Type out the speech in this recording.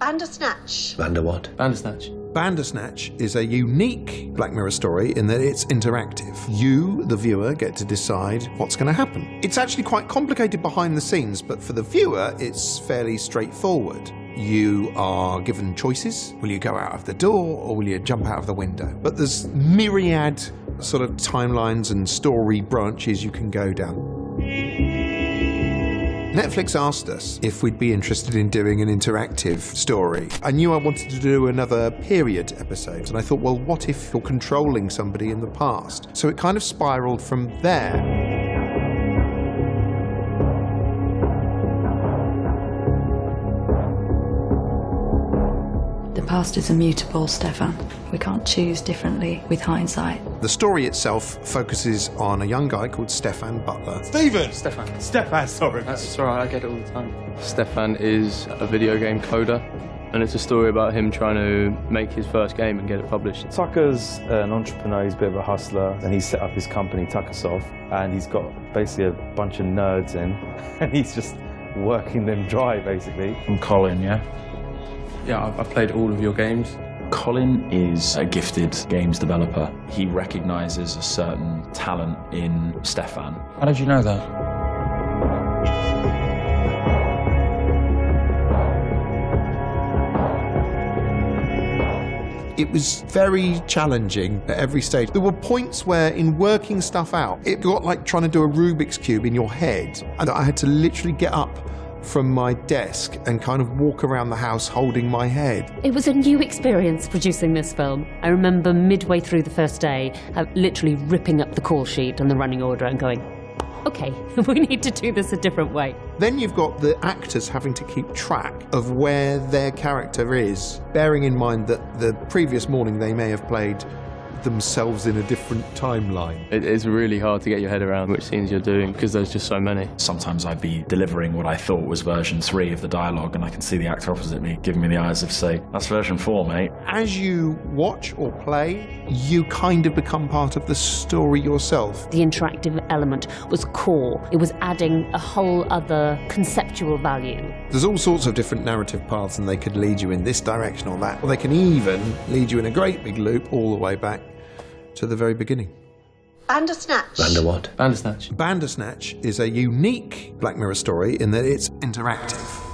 Bandersnatch. What? Bandersnatch. Bandersnatch is a unique Black Mirror story in that it's interactive. You, the viewer, get to decide what's going to happen. It's actually quite complicated behind the scenes, but for the viewer, it's fairly straightforward. You are given choices. Will you go out of the door or will you jump out of the window? But there's myriad sort of timelines and story branches you can go down. Netflix asked us if we'd be interested in doing an interactive story. I knew I wanted to do another period episode, and I thought, well, what if you're controlling somebody in the past? So it kind of spiraled from there. The past is immutable, Stefan. We can't choose differently with hindsight. The story itself focuses on a young guy called Stefan Butler. Stefan, sorry. That's all right, I get it all the time. Stefan is a video game coder, and it's a story about him trying to make his first game and get it published. Tucker's an entrepreneur, he's a bit of a hustler, and he's set up his company, Tuckersoft, and he's got basically a bunch of nerds in, and he's just working them dry, basically. I'm Colin, yeah? Yeah, I've played all of your games. Colin is a gifted games developer. He recognises a certain talent in Stefan. How did you know that? It was very challenging at every stage. There were points where, in working stuff out, it got like trying to do a Rubik's Cube in your head, and I had to literally get up from my desk and kind of walk around the house holding my head. It was a new experience producing this film. I remember midway through the first day, literally ripping up the call sheet and the running order and going, okay, we need to do this a different way. Then you've got the actors having to keep track of where their character is, bearing in mind that the previous morning they may have played themselves in a different timeline. It's really hard to get your head around which scenes you're doing because there's just so many. Sometimes I'd be delivering what I thought was version 3 of the dialogue, and I can see the actor opposite me giving me the eyes of, say, that's version 4, mate. As you watch or play, you kind of become part of the story yourself. The interactive element was core. It was adding a whole other conceptual value. There's all sorts of different narrative paths, and they could lead you in this direction or that, or they can even lead you in a great big loop all the way back to the very beginning. Bandersnatch. Bandersnatch. Bandersnatch is a unique Black Mirror story in that it's interactive.